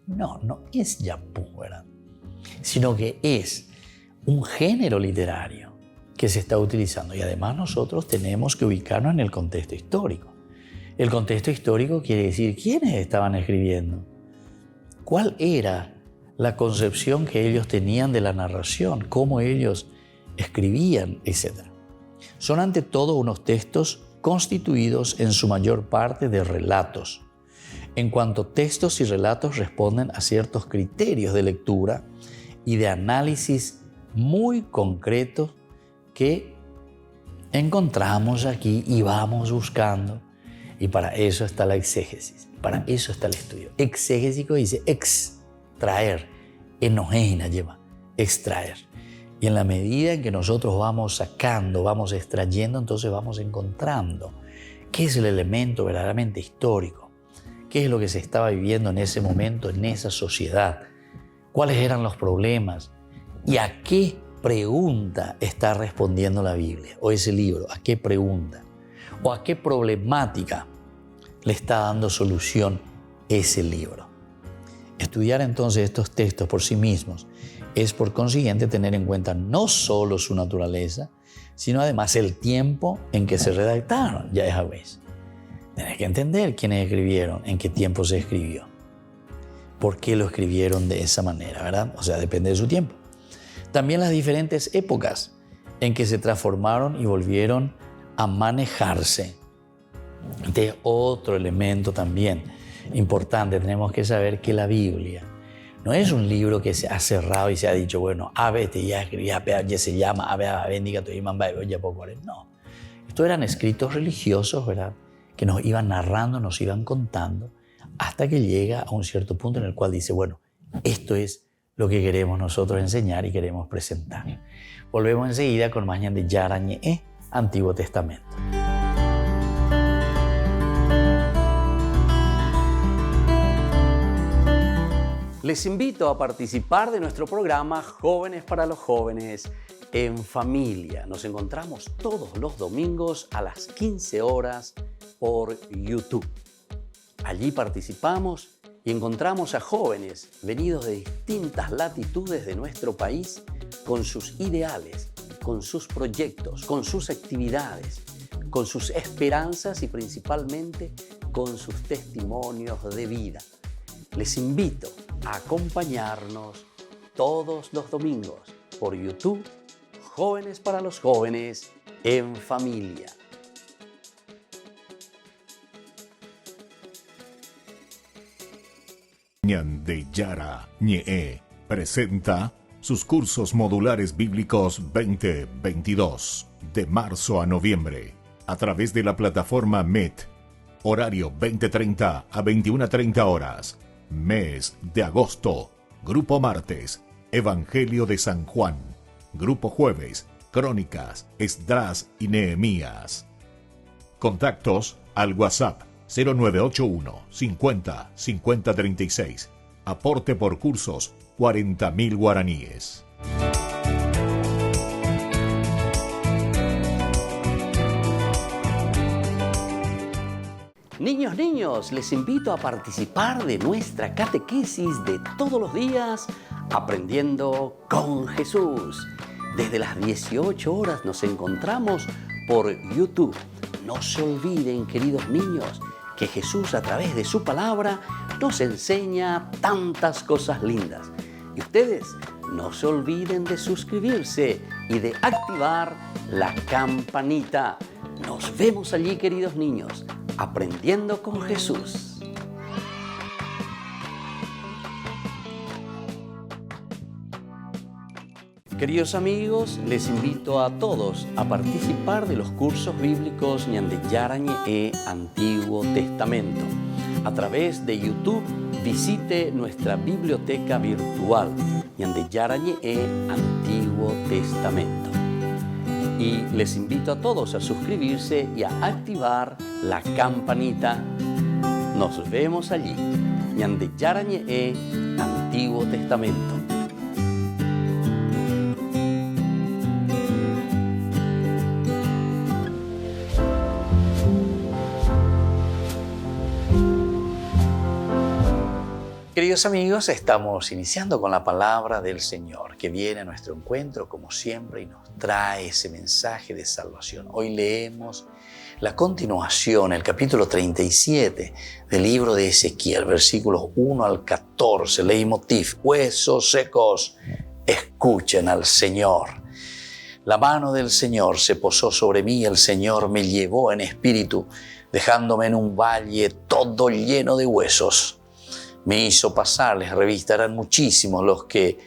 No, no es yapún, ¿verdad? Sino que es un género literario que se está utilizando. Y además nosotros tenemos que ubicarnos en el contexto histórico. El contexto histórico quiere decir quiénes estaban escribiendo, cuál era la concepción que ellos tenían de la narración, cómo ellos escribían, etc. Son ante todo unos textos constituidos en su mayor parte de relatos. En cuanto textos y relatos responden a ciertos criterios de lectura y de análisis muy concretos que encontramos aquí y vamos buscando. Y para eso está la exégesis, para eso está el estudio. Exégesico dice extraer, enojena lleva, extraer. Y en la medida en que nosotros vamos sacando, vamos extrayendo, entonces vamos encontrando qué es el elemento verdaderamente histórico, qué es lo que se estaba viviendo en ese momento, en esa sociedad, cuáles eran los problemas y a qué pregunta está respondiendo la Biblia o ese libro, a qué pregunta o a qué problemática le está dando solución ese libro. Estudiar entonces estos textos por sí mismos es por consiguiente tener en cuenta no solo su naturaleza, sino además el tiempo en que se redactaron, ya es vez. Tienes que entender quiénes escribieron, en qué tiempo se escribió, por qué lo escribieron de esa manera, ¿verdad? O sea, depende de su tiempo. También las diferentes épocas en que se transformaron y volvieron a manejarse. De otro elemento también importante, tenemos que saber que la Biblia no es un libro que se ha cerrado y se ha dicho, bueno, ya escribí, ya se llama, bendiga tu imán, ya poco. No, estos eran escritos religiosos, ¿verdad? Que nos iban narrando, nos iban contando, hasta que llega a un cierto punto en el cual dice, bueno, esto es lo que queremos nosotros enseñar y queremos presentar. Volvemos enseguida con más de Yarañe, Antiguo Testamento. Les invito a participar de nuestro programa Jóvenes para los Jóvenes en Familia. Nos encontramos todos los domingos a las 15 horas por YouTube. Allí participamos y encontramos a jóvenes venidos de distintas latitudes de nuestro país con sus ideales, con sus proyectos, con sus actividades, con sus esperanzas y principalmente con sus testimonios de vida. Les invito a acompañarnos todos los domingos por YouTube, Jóvenes para los Jóvenes en Familia. Ñandeyara Ñe presenta sus cursos modulares bíblicos 2022 de marzo a noviembre a través de la plataforma Meet, horario 20:30 a 21:30 horas. Mes de agosto, Grupo Martes, Evangelio de San Juan. Grupo Jueves, Crónicas, Esdras y Nehemías. Contactos al WhatsApp 0981 50 50 36. Aporte por cursos 40.000 guaraníes. Niños, les invito a participar de nuestra catequesis de todos los días, Aprendiendo con Jesús. Desde las 18 horas nos encontramos por YouTube. No se olviden, queridos niños, que Jesús a través de su palabra nos enseña tantas cosas lindas. Y ustedes no se olviden de suscribirse y de activar la campanita. Nos vemos allí, queridos niños, Aprendiendo con Jesús. Queridos amigos, les invito a todos a participar de los cursos bíblicos Ñandeyarañe Antiguo Testamento. A través de YouTube, visite nuestra biblioteca virtual Ñandeyarañe Antiguo Testamento. Y les invito a todos a suscribirse y a activar la campanita. Nos vemos allí. Ñandeyarañe Antiguo Antiguo Testamento. Queridos amigos, estamos iniciando con la palabra del Señor que viene a nuestro encuentro como siempre y nos trae ese mensaje de salvación. Hoy leemos la continuación, el capítulo 37 del libro de Ezequiel, versículos 1 al 14. Leitmotiv: huesos secos, escuchen al Señor. La mano del Señor se posó sobre mí, el Señor me llevó en espíritu, dejándome en un valle todo lleno de huesos. Me hizo pasar, les revistarán muchísimos los que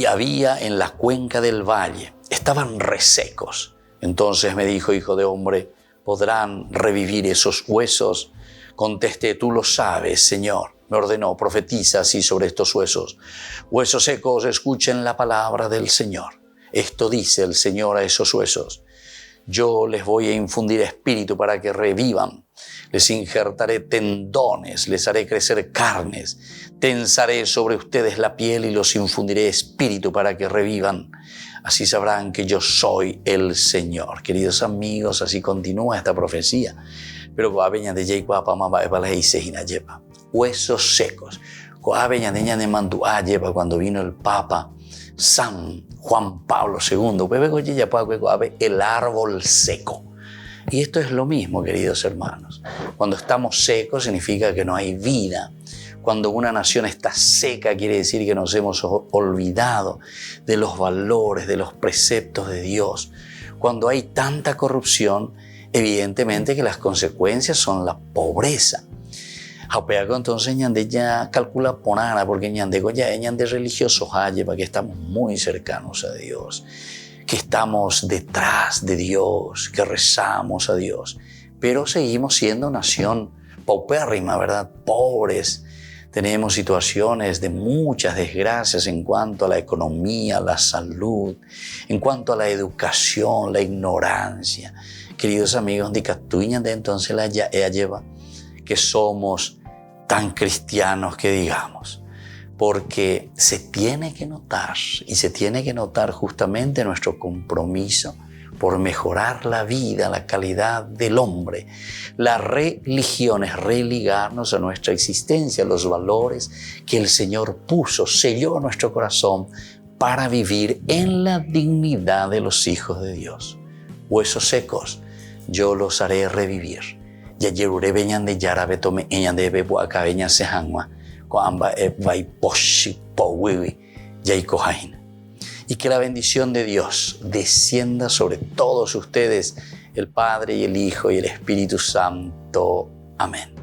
había en la cuenca del valle. Estaban resecos. Entonces me dijo: hijo de hombre, ¿podrán revivir esos huesos? Contesté: tú lo sabes, Señor. Me ordenó: profetiza así sobre estos huesos. Huesos secos, escuchen la palabra del Señor. Esto dice el Señor a esos huesos: yo les voy a infundir espíritu para que revivan. Les injertaré tendones, les haré crecer carnes. Tensaré sobre ustedes la piel y los infundiré espíritu para que revivan. Así sabrán que yo soy el Señor. Queridos amigos, así continúa esta profecía. Pero huesos secos. Cuando vino el Papa San Juan Pablo II, el árbol seco. Y esto es lo mismo, queridos hermanos. Cuando estamos secos significa que no hay vida. Cuando una nación está seca quiere decir que nos hemos olvidado de los valores, de los preceptos de Dios. Cuando hay tanta corrupción, evidentemente que las consecuencias son la pobreza. Entonces ñande ya calcula ponana, porque ñande religiosos para que estamos muy cercanos a Dios, que estamos detrás de Dios, que rezamos a Dios, pero seguimos siendo nación paupérrima, ¿verdad? Pobres. Tenemos situaciones de muchas desgracias en cuanto a la economía, la salud, en cuanto a la educación, la ignorancia. Queridos amigos, entonces la lleva que somos tan cristianos que digamos, porque se tiene que notar, y se tiene que notar justamente nuestro compromiso por mejorar la vida, la calidad del hombre. La religión es religarnos a nuestra existencia, a los valores que el Señor puso, selló en nuestro corazón para vivir en la dignidad de los hijos de Dios. Huesos secos, yo los haré revivir. Y que la bendición de Dios descienda sobre todos ustedes, el Padre y el Hijo y el Espíritu Santo. Amén.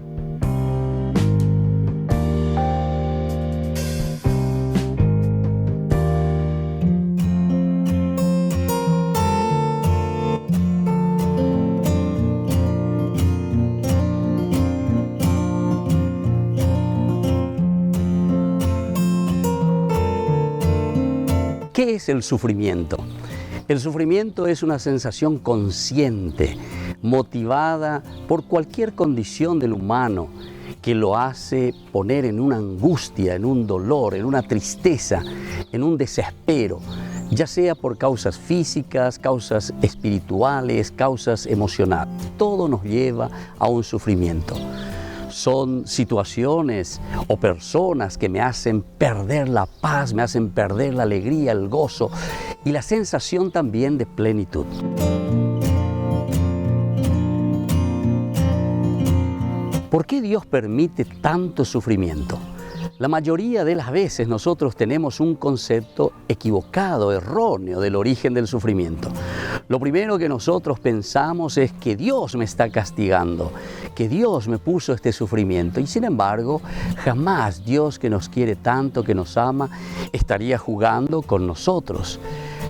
¿Qué es el sufrimiento? El sufrimiento es una sensación consciente, motivada por cualquier condición del humano que lo hace poner en una angustia, en un dolor, en una tristeza, en un desespero, ya sea por causas físicas, causas espirituales, causas emocionales. Todo nos lleva a un sufrimiento. Son situaciones o personas que me hacen perder la paz, me hacen perder la alegría, el gozo y la sensación también de plenitud. ¿Por qué Dios permite tanto sufrimiento? La mayoría de las veces nosotros tenemos un concepto equivocado, erróneo del origen del sufrimiento. Lo primero que nosotros pensamos es que Dios me está castigando, que Dios me puso este sufrimiento. Y sin embargo, jamás Dios, que nos quiere tanto, que nos ama, estaría jugando con nosotros.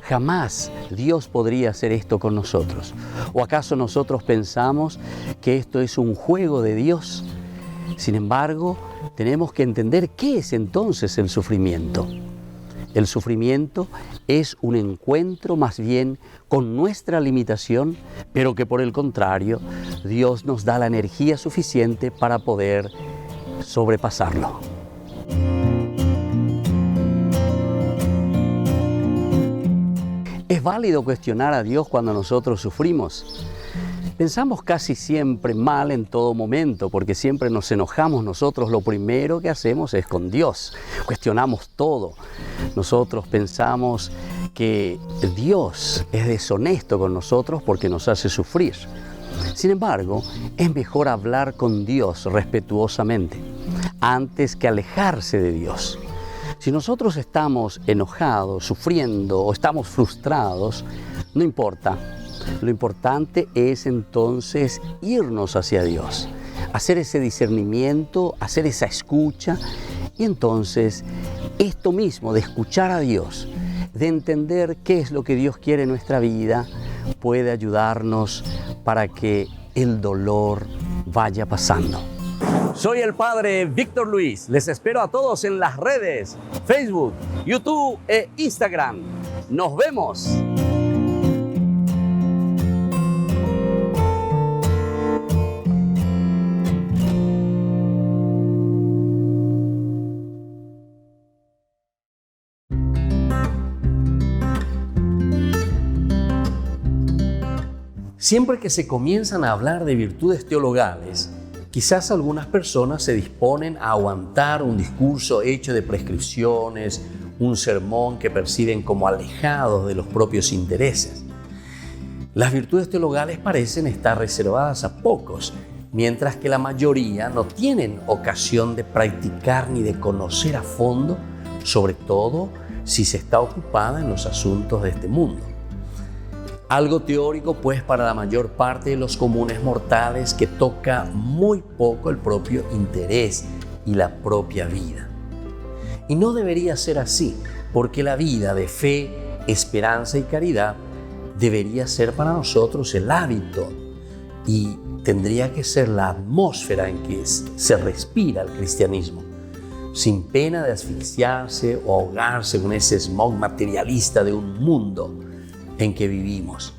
Jamás Dios podría hacer esto con nosotros. ¿O acaso nosotros pensamos que esto es un juego de Dios? Sin embargo, tenemos que entender qué es entonces el sufrimiento. El sufrimiento es un encuentro más bien con nuestra limitación, pero que por el contrario, Dios nos da la energía suficiente para poder sobrepasarlo. válido cuestionar a Dios cuando nosotros sufrimos. Pensamos casi siempre mal en todo momento, porque siempre nos enojamos nosotros. Lo primero que hacemos es con Dios. Cuestionamos todo. Nosotros pensamos que Dios es deshonesto con nosotros porque nos hace sufrir. Sin embargo, es mejor hablar con Dios respetuosamente antes que alejarse de Dios. Si nosotros estamos enojados, sufriendo o estamos frustrados, no importa. Lo importante es entonces irnos hacia Dios, hacer ese discernimiento, hacer esa escucha y entonces esto mismo de escuchar a Dios, de entender qué es lo que Dios quiere en nuestra vida, puede ayudarnos para que el dolor vaya pasando. Soy el Padre Víctor Luis. Les espero a todos en las redes, Facebook, YouTube e Instagram. ¡Nos vemos! Siempre que se comienzan a hablar de virtudes teologales, quizás algunas personas se disponen a aguantar un discurso hecho de prescripciones, un sermón que perciben como alejados de los propios intereses. Las virtudes teologales parecen estar reservadas a pocos, mientras que la mayoría no tienen ocasión de practicar ni de conocer a fondo, sobre todo si se está ocupada en los asuntos de este mundo. Algo teórico, pues, para la mayor parte de los comunes mortales que toca muy poco el propio interés y la propia vida. Y no debería ser así, porque la vida de fe, esperanza y caridad debería ser para nosotros el hábito y tendría que ser la atmósfera en que se respira el cristianismo, sin pena de asfixiarse o ahogarse con ese smog materialista de un mundo en que vivimos.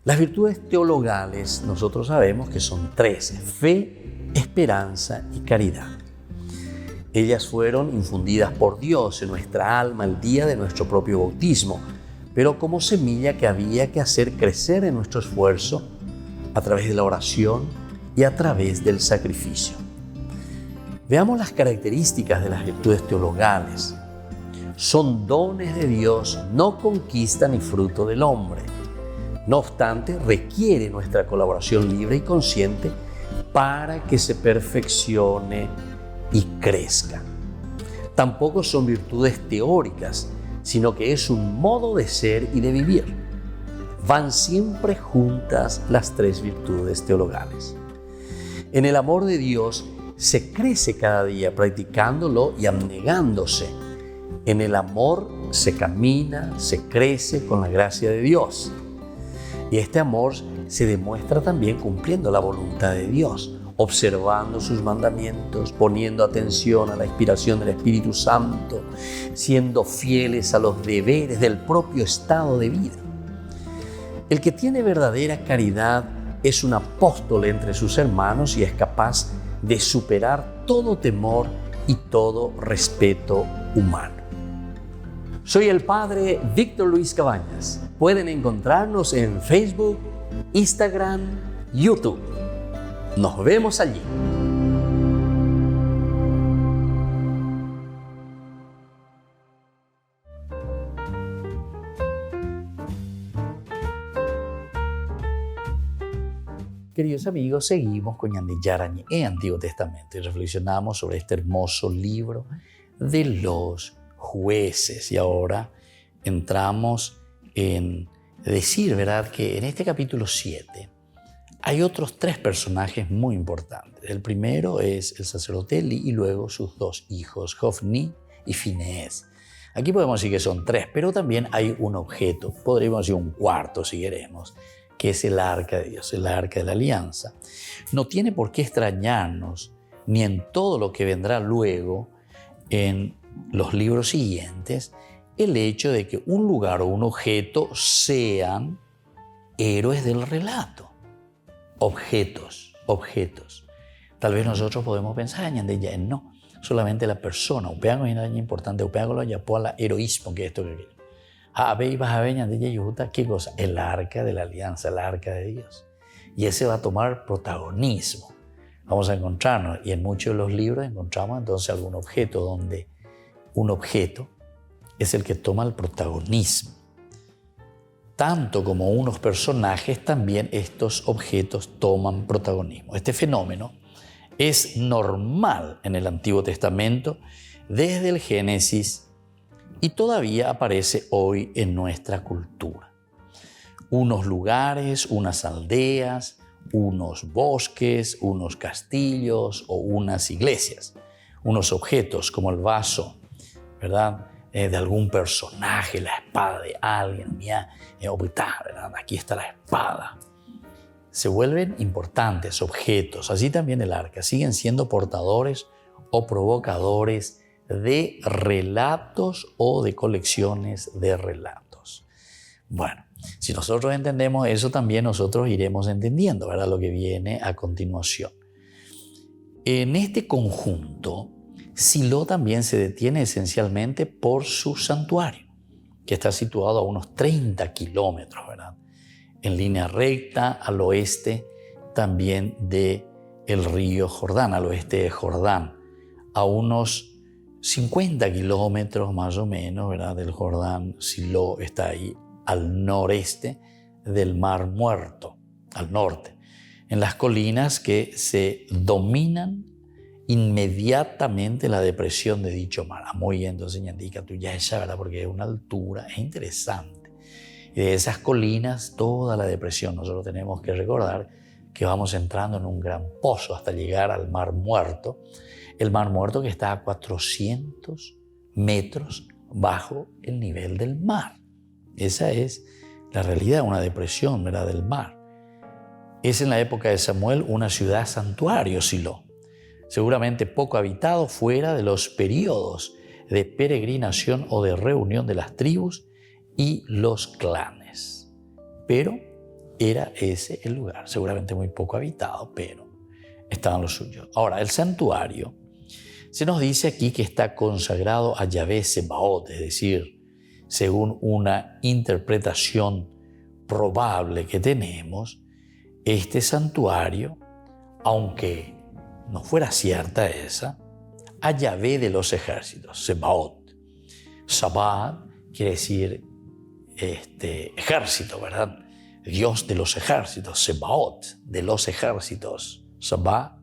Las virtudes teologales nosotros sabemos que son 13: fe, esperanza y caridad. Ellas fueron infundidas por Dios en nuestra alma el día de nuestro propio bautismo, pero como semilla que había que hacer crecer en nuestro esfuerzo a través de la oración y a través del sacrificio. Veamos las características de las virtudes teologales. Son dones de Dios, no conquista ni fruto del hombre. No obstante, requiere nuestra colaboración libre y consciente para que se perfeccione y crezca. Tampoco son virtudes teóricas, sino que es un modo de ser y de vivir. Van siempre juntas las 3 virtudes teologales. En el amor de Dios se crece cada día practicándolo y abnegándose. En el amor se camina, se crece con la gracia de Dios. Y este amor se demuestra también cumpliendo la voluntad de Dios, observando sus mandamientos, poniendo atención a la inspiración del Espíritu Santo, siendo fieles a los deberes del propio estado de vida. El que tiene verdadera caridad es un apóstol entre sus hermanos y es capaz de superar todo temor y todo respeto humano. Soy el Padre Víctor Luis Cabañas. Pueden encontrarnos en Facebook, Instagram, YouTube. Nos vemos allí. Queridos amigos, seguimos con Ñande Yarañé en Antiguo Testamento y reflexionamos sobre este hermoso libro de los Jueces. Y ahora entramos en decir, ¿verdad?, que en este capítulo 7 hay otros 3 personajes muy importantes. El primero es el sacerdote Elí y luego sus 2 hijos, Hofni y Finehés. Aquí podemos decir que son 3, pero también hay un objeto, podríamos decir un cuarto si queremos, que es el arca de Dios, el arca de la alianza. No tiene por qué extrañarnos, ni en todo lo que vendrá luego en los libros siguientes, el hecho de que un lugar o un objeto sean héroes del relato. Objetos. Tal vez nosotros podemos pensar, no, solamente la persona, es importante, la heroísmo, que esto, que aquello. ¿Qué cosa? El arca de la alianza, el arca de Dios. Y ese va a tomar protagonismo. Vamos a encontrarnos, y en muchos de los libros encontramos entonces algún objeto donde un objeto es el que toma el protagonismo. Tanto como unos personajes, también estos objetos toman protagonismo. Este fenómeno es normal en el Antiguo Testamento desde el Génesis y todavía aparece hoy en nuestra cultura. Unos lugares, unas aldeas, unos bosques, unos castillos o unas iglesias. Unos objetos como el vaso, ¿verdad?, de algún personaje, la espada de alguien, ¿verdad? Aquí está la espada. Se vuelven importantes objetos, así también el arca. Siguen siendo portadores o provocadores de relatos o de colecciones de relatos. Bueno, si nosotros entendemos eso, también nosotros iremos entendiendo, ¿verdad?, lo que viene a continuación. En este conjunto, Silo también se detiene esencialmente por su santuario, que está situado a unos 30 kilómetros, ¿verdad?, en línea recta al oeste también del río Jordán, al oeste de Jordán, a unos 50 kilómetros más o menos, ¿verdad?, del Jordán. Silo está ahí al noreste del Mar Muerto, al norte, en las colinas que se dominan inmediatamente la depresión de dicho mar. Muy bien, entonces indica tú ya esa, ¿verdad?, porque es una altura, es interesante. Y de esas colinas, toda la depresión, nosotros tenemos que recordar que vamos entrando en un gran pozo hasta llegar al Mar Muerto. El Mar Muerto que está a 400 metros bajo el nivel del mar. Esa es la realidad, una depresión, ¿verdad?, del mar. Es en la época de Samuel una ciudad santuario, Silo, seguramente poco habitado fuera de los periodos de peregrinación o de reunión de las tribus y los clanes. Pero era ese el lugar, seguramente muy poco habitado, pero estaban los suyos. Ahora, el santuario, se nos dice aquí que está consagrado a Yahvé Sebaot, es decir, según una interpretación probable que tenemos, este santuario, aunque no fuera cierta esa, a Yahvé de los ejércitos, Sebaot. Sabat quiere decir ejército, ¿verdad? Dios de los ejércitos, Sebaot, de los ejércitos. Sabat,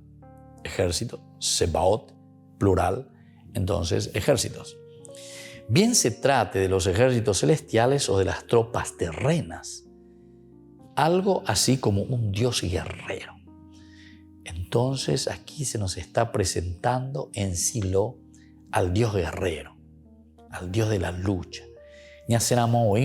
ejército, Sebaot, plural, entonces ejércitos. Bien se trate de los ejércitos celestiales o de las tropas terrenas, algo así como un Dios guerrero. Entonces aquí se nos está presentando en Silo al Dios guerrero, al Dios de la lucha. Ya seramos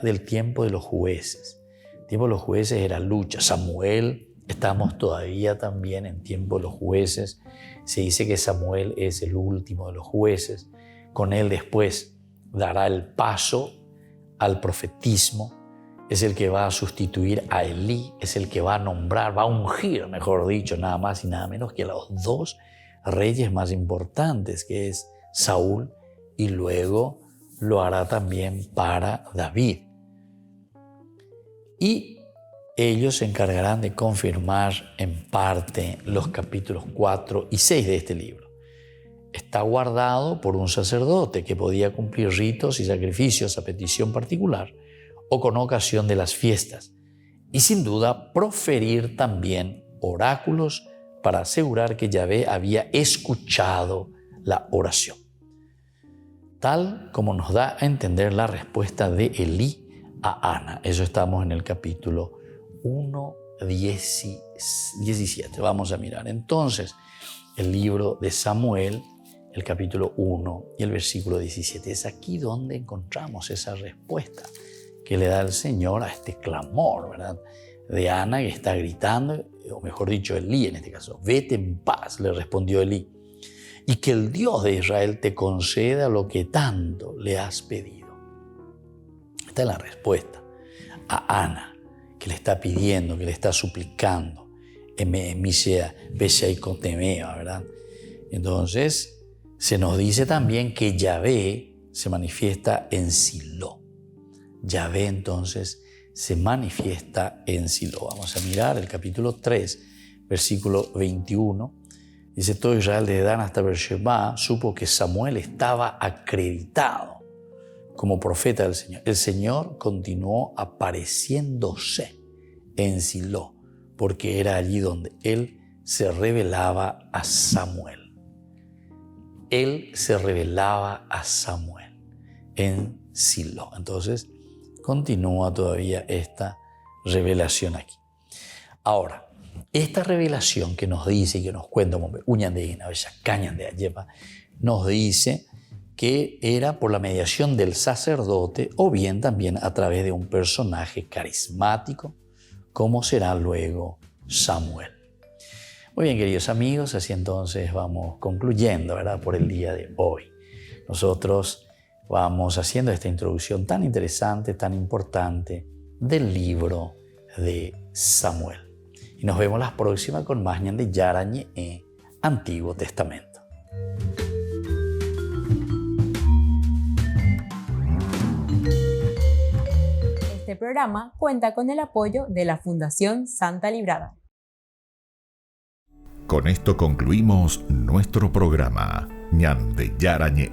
del tiempo de los jueces. El tiempo de los jueces era lucha. Samuel, estamos todavía también en tiempo de los jueces. Se dice que Samuel es el último de los jueces. Con él después dará el paso al profetismo. Es el que va a sustituir a Elí, es el que va a nombrar, va a ungir, mejor dicho, nada más y nada menos que a los dos reyes más importantes, que es Saúl, y luego lo hará también para David. Y ellos se encargarán de confirmar en parte los capítulos 4 y 6 de este libro. Está guardado por un sacerdote que podía cumplir ritos y sacrificios a petición particular o con ocasión de las fiestas, y sin duda proferir también oráculos para asegurar que Yahvé había escuchado la oración, tal como nos da a entender la respuesta de Elí a Ana. Eso estamos en el capítulo 1:17. Vamos a mirar entonces el libro de Samuel, el capítulo 1 y el versículo 17. Es aquí donde encontramos esa respuesta que le da el Señor a este clamor, ¿verdad?, de Ana, que está gritando, o mejor dicho, Elí en este caso. Vete en paz, le respondió Elí, y que el Dios de Israel te conceda lo que tanto le has pedido. Esta es la respuesta a Ana, que le está pidiendo, que le está suplicando, ¿verdad? Entonces, se nos dice también que Yahvé se manifiesta en Silo. Yahvé entonces se manifiesta en Silo. Vamos a mirar el capítulo 3, versículo 21. Dice, todo Israel de Dan hasta Beersheba supo que Samuel estaba acreditado como profeta del Señor. El Señor continuó apareciéndose en Silo, porque era allí donde Él se revelaba a Samuel. Él se revelaba a Samuel en Silo. Entonces, continúa todavía esta revelación aquí. Ahora, esta revelación que nos dice y que nos cuenta, nos dice que era por la mediación del sacerdote o bien también a través de un personaje carismático, como será luego Samuel. Muy bien, queridos amigos, así entonces vamos concluyendo, ¿verdad?, por el día de hoy. Nosotros vamos haciendo esta introducción tan interesante, tan importante del libro de Samuel. Y nos vemos la próxima con más Ñande Yarañe, Antiguo Testamento. Este programa cuenta con el apoyo de la Fundación Santa Librada. Con esto concluimos nuestro programa Ñande Yarañe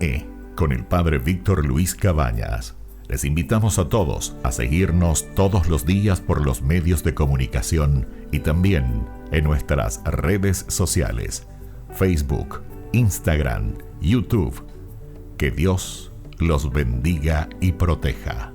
con el Padre Víctor Luis Cabañas. Les invitamos a todos a seguirnos todos los días por los medios de comunicación y también en nuestras redes sociales, Facebook, Instagram, YouTube. Que Dios los bendiga y proteja.